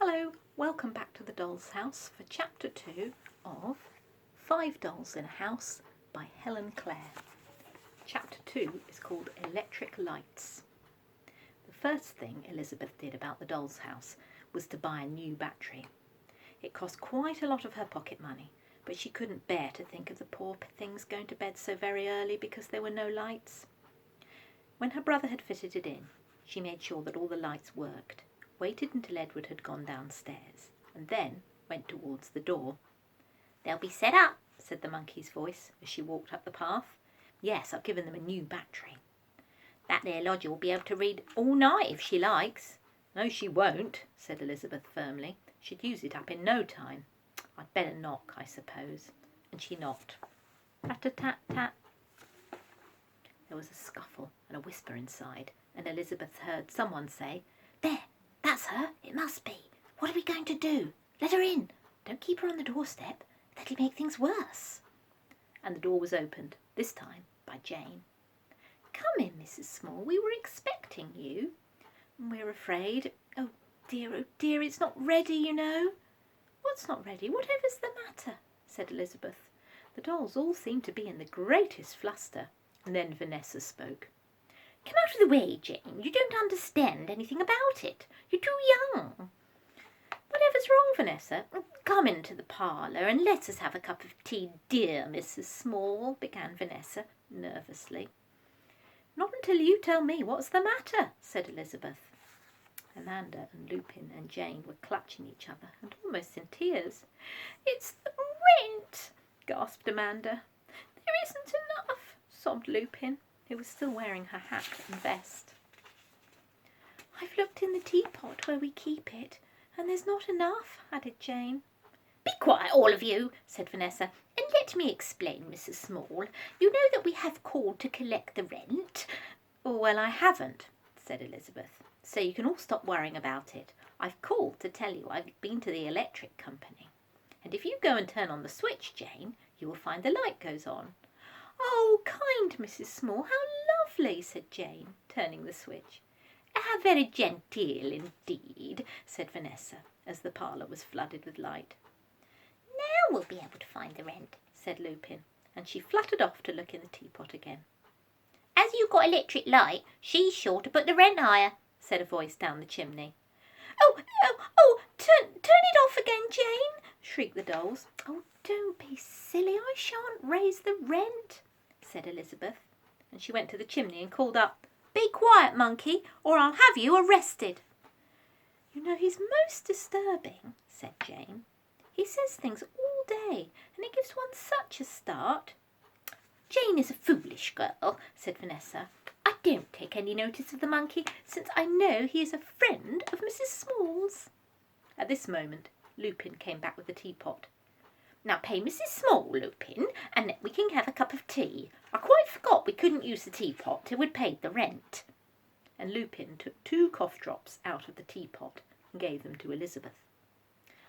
Hello, welcome back to the Doll's House for Chapter 2 of 5 Dolls in a House by Helen Clare. Chapter 2 is called Electric Lights. The first thing Elizabeth did about the doll's house was to buy a new battery. It cost quite a lot of her pocket money, but she couldn't bear to think of the poor things going to bed so very early because there were no lights. When her brother had fitted it in, she made sure that all the lights worked, waited until Edward had gone downstairs, and then went towards the door. "They'll be set up," said the monkey's voice as she walked up the path. "Yes, I've given them a new battery." "That there lodger will be able to read all night if she likes." "No, she won't," said Elizabeth firmly. "She'd use it up in no time. I'd better knock, I suppose." And she knocked. Rat-a-tat-tat. There was a scuffle and a whisper inside, and Elizabeth heard someone say, "There, that's her, it must be. What are we going to do? Let her in. Don't keep her on the doorstep. That'll make things worse." And the door was opened, this time by Jane. "Come in, Mrs. Small. We were expecting you." "We're afraid. Oh dear, it's not ready, you know." "What's not ready? Whatever's the matter?" said Elizabeth. The dolls all seemed to be in the greatest fluster, and then Vanessa spoke. "Come out of the way, Jane. You don't understand anything about it. You're too young." "Whatever's wrong, Vanessa?" "Come into the parlour and let us have a cup of tea, dear Mrs. Small," began Vanessa nervously. "Not until you tell me what's the matter," said Elizabeth. Amanda and Lupin and Jane were clutching each other and almost in tears. "It's the rent," gasped Amanda. "There isn't enough," sobbed Lupin, who was still wearing her hat and vest. "I've looked in the teapot where we keep it, and there's not enough," added Jane. "Be quiet, all of you," said Vanessa, "and let me explain, Mrs. Small. You know that we have called to collect the rent." "Oh, well, I haven't," said Elizabeth, "so you can all stop worrying about it. I've called to tell you I've been to the electric company. And if you go and turn on the switch, Jane, you will find the light goes on." "Oh, kind Mrs. Small, how lovely," said Jane, turning the switch. "How very genteel indeed," said Vanessa, as the parlour was flooded with light. "Now we'll be able to find the rent," said Lupin, and she fluttered off to look in the teapot again. "As you've got electric light, she's sure to put the rent higher," said a voice down the chimney. Oh, turn it off again, Jane," shrieked the dolls. "Oh, don't be silly, I shan't raise the rent," said Elizabeth, and she went to the chimney and called up, "Be quiet, monkey, or I'll have you arrested." "You know, he's most disturbing," said Jane. "He says things all day, and it gives one such a start." "Jane is a foolish girl," said Vanessa. "I don't take any notice of the monkey, since I know he is a friend of Mrs. Small's." At this moment, Lupin came back with the teapot. "Now pay Mrs. Small, Lupin, and then we can have a cup of tea. I quite forgot we couldn't use the teapot till we'd paid the rent." And Lupin took 2 cough drops out of the teapot and gave them to Elizabeth.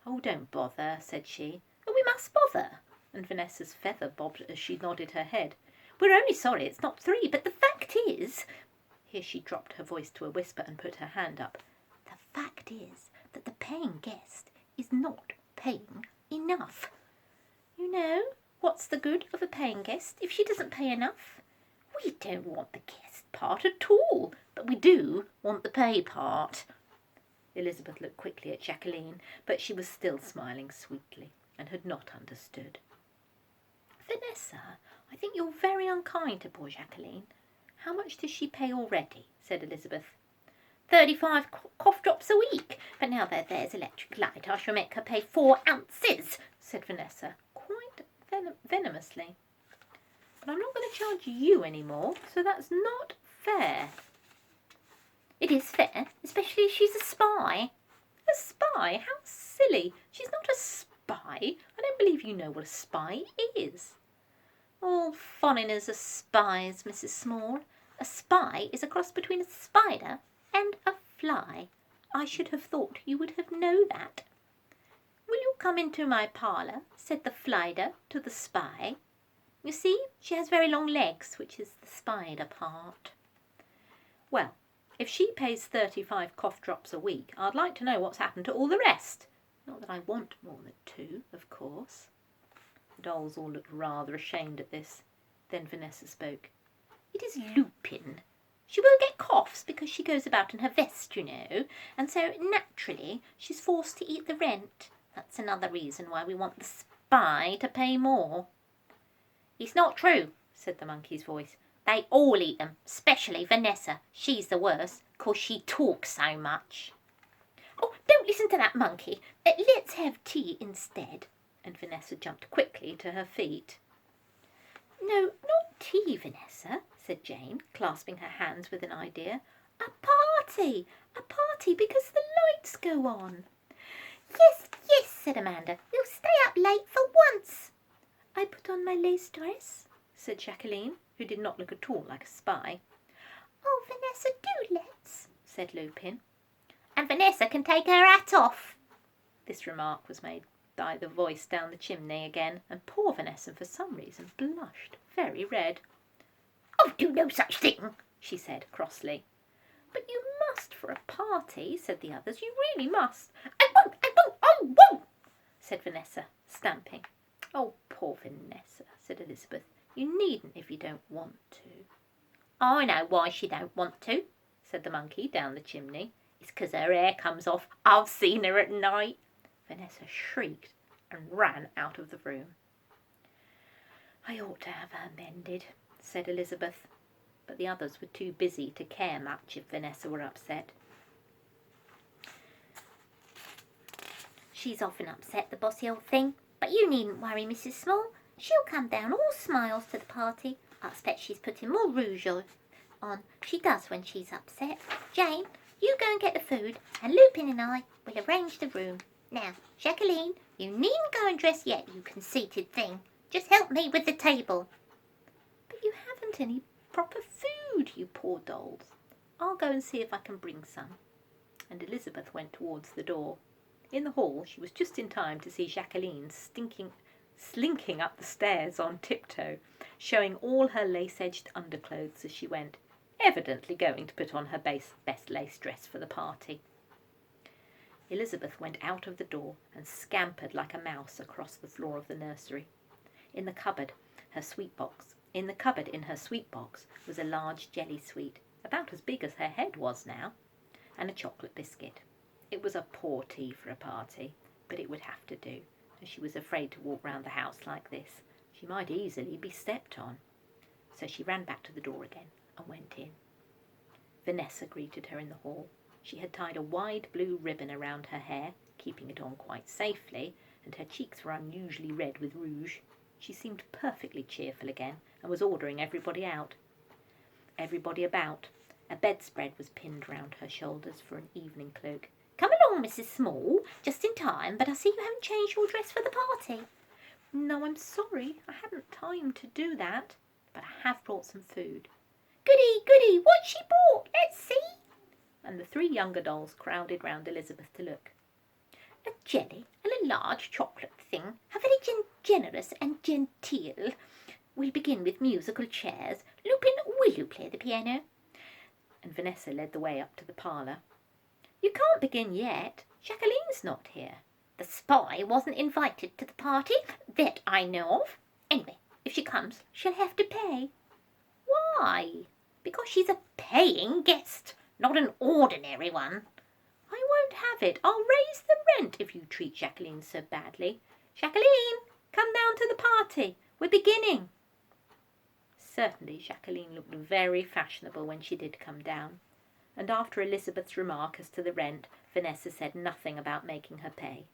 "Oh, don't bother," said she. "Oh, we must bother," and Vanessa's feather bobbed as she nodded her head. "We're only sorry it's not 3, but the fact is—" Here she dropped her voice to a whisper and put her hand up. "The fact is that the paying guest is not paying enough. You know, what's the good of a paying guest if she doesn't pay enough? We don't want the guest part at all, but we do want the pay part." Elizabeth looked quickly at Jacqueline, but she was still smiling sweetly and had not understood. "Vanessa, I think you're very unkind to poor Jacqueline. How much does she pay already?" said Elizabeth. 35 cough drops a week, but now that there's electric light I shall make her pay 4 ounces, said Vanessa, quite venomously. "But I'm not going to charge you any more, so that's not fair." "It is fair, especially if she's a spy." "A spy? How silly! She's not a spy. I don't believe you know what a spy is." "All foreigners are spies, Mrs. Small. A spy is a cross between a spider and a fly. I should have thought you would have known that." "Will you come into my parlour?" said the flider to the spy. "You see, she has very long legs, which is the spider part." Well, If she pays 35 cough drops a week, I'd like to know what's happened to all the rest. Not that I want more than 2, of course. The dolls all looked rather ashamed at this. Then Vanessa spoke. It is Lupin. She will get coughs because she goes about in her vest, you know, and so naturally she's forced to eat the rent. That's another reason why we want the spy to pay more. It's not true, said the monkey's voice. They all eat them, especially Vanessa. She's the worst, 'cause she talks so much. Oh, don't listen to that monkey. Let's have tea instead. And Vanessa jumped quickly to her feet. No, not tea, Vanessa, said Jane, clasping her hands with an idea. A party! A party because the lights go on. Yes, yes, said Amanda. We'll stay up late for once. I put on my lace dress, said Jacqueline, who did not look at all like a spy. Oh, Vanessa, do let's, said Lupin. And Vanessa can take her hat off. This remark was made by the voice down the chimney again, and poor Vanessa for some reason blushed very red. I'll do no such thing, she said crossly. But you must for a party, said the others. You really must. I won't, said Vanessa, stamping. Oh, poor Vanessa, said Elizabeth. You needn't if you don't want to. I know why she don't want to, said the monkey down the chimney. It's 'cause her hair comes off. I've seen her at night. Vanessa shrieked and ran out of the room. I ought to have her mended, said Elizabeth, but the others were too busy to care much if Vanessa were upset. She's often upset, the bossy old thing, but you needn't worry, Mrs. Small. She'll come down all smiles to the party. I expect she's putting more rouge on. She does when she's upset. Jane, you go and get the food, and Lupin and I will arrange the room. Now, Jacqueline, you needn't go and dress yet, you conceited thing. Just help me with the table. But you haven't any proper food, you poor dolls. I'll go and see if I can bring some. And Elizabeth went towards the door. In the hall, she was just in time to see Jacqueline slinking up the stairs on tiptoe, showing all her lace-edged underclothes as she went, evidently going to put on her best lace dress for the party. Elizabeth went out of the door and scampered like a mouse across the floor of the nursery. In the cupboard in her sweet box was a large jelly sweet, about as big as her head was now, and a chocolate biscuit. It was a poor tea for a party, but it would have to do, and she was afraid to walk round the house like this. She might easily be stepped on. So she ran back to the door again and went in. Vanessa greeted her in the hall. She had tied a wide blue ribbon around her hair, keeping it on quite safely, and her cheeks were unusually red with rouge. She seemed perfectly cheerful again, and was ordering everybody about. A bedspread was pinned round her shoulders for an evening cloak. Come along, Mrs. Small, just in time, but I see you haven't changed your dress for the party. No, I'm sorry, I hadn't time to do that, but I have brought some food. Goody, what's she brought? Let's see. And the 3 younger dolls crowded round Elizabeth to look. A jelly and a large chocolate thing. How very generous and genteel. We'll begin with musical chairs. Lupin, will you play the piano? And Vanessa led the way up to the parlour. You can't begin yet. Jacqueline's not here. The spy wasn't invited to the party, that I know of. Anyway, if she comes, she'll have to pay. Why? Because she's a paying guest, not an ordinary one. I won't have it. I'll raise the rent if you treat Jacqueline so badly. Jacqueline, come down to the party. We're beginning. Certainly Jacqueline looked very fashionable when she did come down, and after Elizabeth's remark as to the rent, Vanessa said nothing about making her pay.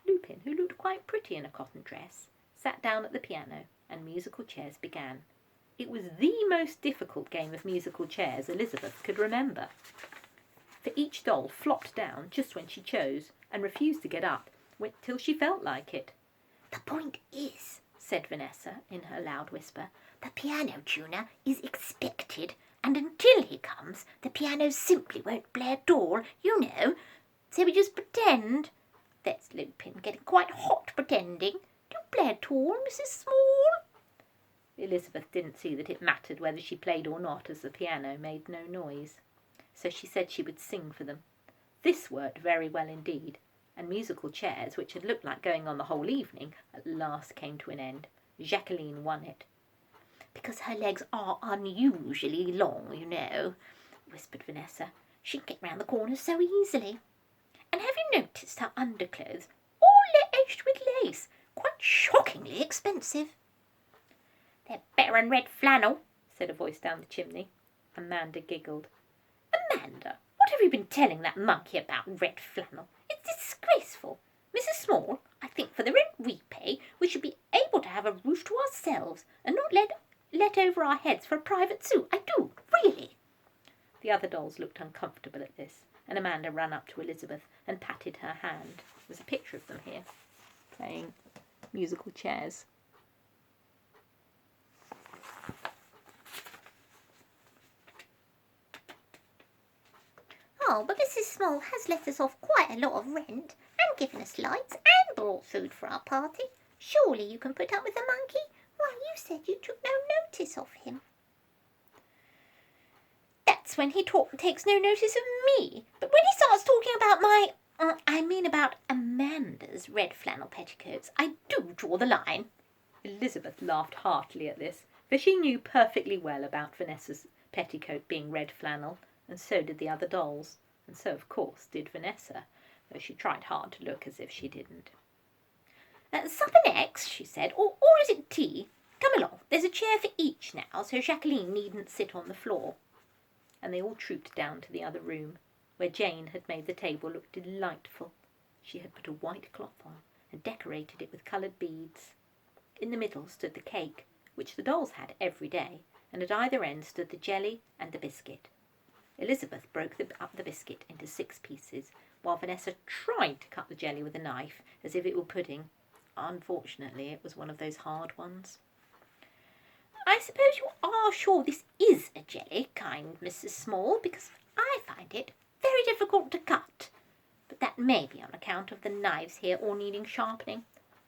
Lupin, who looked quite pretty in a cotton dress, sat down at the piano, and musical chairs began. It was the most difficult game of musical chairs Elizabeth could remember, for each doll flopped down just when she chose, and refused to get up till she felt like it. The point is, said Vanessa in her loud whisper, the piano tuner is expected, and until he comes, the piano simply won't play at all, you know. So we just pretend. That's Lupin getting quite hot pretending. Do you play at all, Mrs. Small? Elizabeth didn't see that it mattered whether she played or not, as the piano made no noise. so she said she would sing for them. This worked very well indeed, and musical chairs, which had looked like going on the whole evening, at last came to an end. Jacqueline won it. "Because her legs are unusually long, you know," whispered Vanessa. "She can get round the corners so easily. And have you noticed her underclothes? All edged with lace. Quite shockingly expensive." "They're better than red flannel," said a voice down the chimney. Amanda giggled. "Amanda, what have you been telling that monkey about red flannel? It's disgraceful. Mrs. Small, I think for the rent we pay, we should be able to have a roof to ourselves and not let over our heads for a private suit. I do, really." The other dolls looked uncomfortable at this, and Amanda ran up to Elizabeth and patted her hand. There's a picture of them here, playing musical chairs. "Oh, but Mrs. Small has let us off quite a lot of rent, and given us lights, and brought food for our party. Surely you can put up with the monkey? Why, you said you took no notice of him." "That's when he takes no notice of me. But when he starts talking about about Amanda's red flannel petticoats, I do draw the line." Elizabeth laughed heartily at this, for she knew perfectly well about Vanessa's petticoat being red flannel, and so did the other dolls, and so of course did Vanessa, though she tried hard to look as if she didn't. "Supper next," she said, or is it tea? Come along, there's a chair for each now, so Jacqueline needn't sit on the floor." And they all trooped down to the other room, where Jane had made the table look delightful. She had put a white cloth on and decorated it with coloured beads. In the middle stood the cake, which the dolls had every day, and at either end stood the jelly and the biscuit. Elizabeth broke up the biscuit into 6 pieces, while Vanessa tried to cut the jelly with a knife, as if it were pudding. Unfortunately, it was one of those hard ones. "I suppose you are sure this is a jelly, kind Mrs. Small, because I find it very difficult to cut. But that may be on account of the knives here all needing sharpening.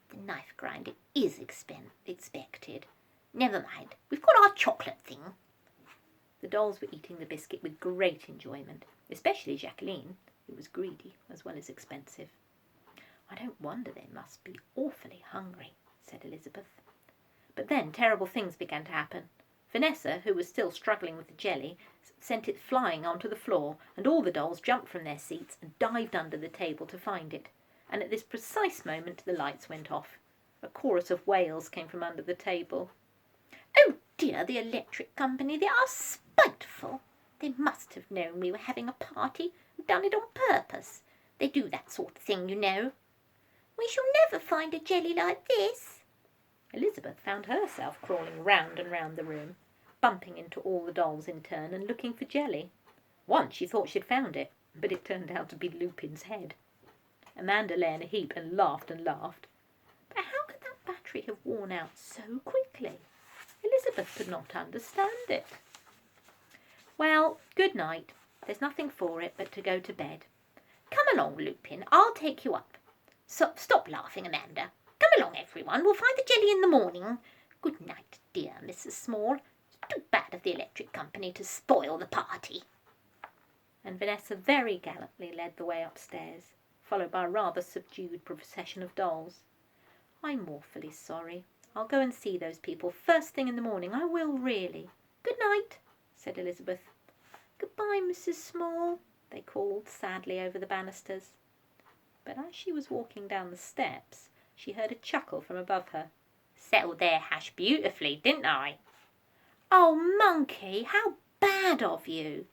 The knife grinder is expected. Never mind, we've got our chocolate thing." The dolls were eating the biscuit with great enjoyment, especially Jacqueline, who was greedy as well as expensive. "I don't wonder they must be awfully hungry," said Elizabeth. But then terrible things began to happen. Vanessa, who was still struggling with the jelly, sent it flying onto the floor, and all the dolls jumped from their seats and dived under the table to find it. And at this precise moment the lights went off. A chorus of wails came from under the table. "Oh dear, the electric company, they are spiteful. They must have known we were having a party and done it on purpose. They do that sort of thing, you know." "We shall never find a jelly like this." Elizabeth found herself crawling round and round the room, bumping into all the dolls in turn and looking for jelly. Once she thought she'd found it, but it turned out to be Lupin's head. Amanda lay in a heap and laughed and laughed. But how could that battery have worn out so quickly? Elizabeth could not understand it. "Well, good night. There's nothing for it but to go to bed. Come along, Lupin, I'll take you up. So, stop laughing, Amanda. Come along, everyone. We'll find the jelly in the morning. Good night, dear Mrs. Small. It's too bad of the electric company to spoil the party." And Vanessa very gallantly led the way upstairs, followed by a rather subdued procession of dolls. "I'm awfully sorry. I'll go and see those people first thing in the morning. I will, really. Good night," said Elizabeth. "Goodbye, Mrs. Small," they called sadly over the banisters. But as she was walking down the steps, she heard a chuckle from above her. "Settled their hash beautifully, didn't I?" "Oh, monkey, how bad of you!"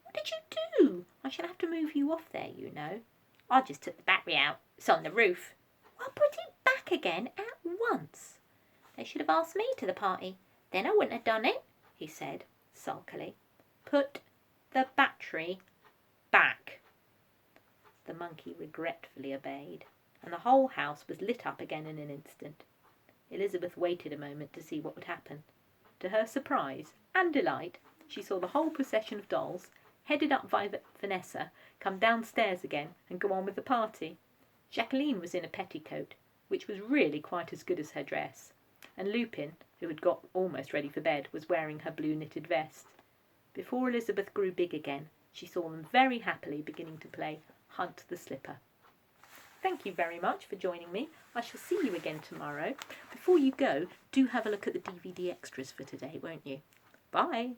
"What did you do? I shall have to move you off there, you know." "I just took the battery out. It's on the roof." "Well, put it back again at once." "They should have asked me to the party. Then I wouldn't have done it," he said sulkily. "Put the battery back." The monkey regretfully obeyed, and the whole house was lit up again in an instant. Elizabeth waited a moment to see what would happen. To her surprise and delight, she saw the whole procession of dolls, headed up by Vanessa, come downstairs again and go on with the party. Jacqueline was in a petticoat, which was really quite as good as her dress, and Lupin, who had got almost ready for bed, was wearing her blue knitted vest. Before Elizabeth grew big again, She saw them very happily beginning to play Hunt the Slipper. Thank you very much for joining me. I shall see you again tomorrow. Before you go, do have a look at the DVD extras for today, won't you? Bye.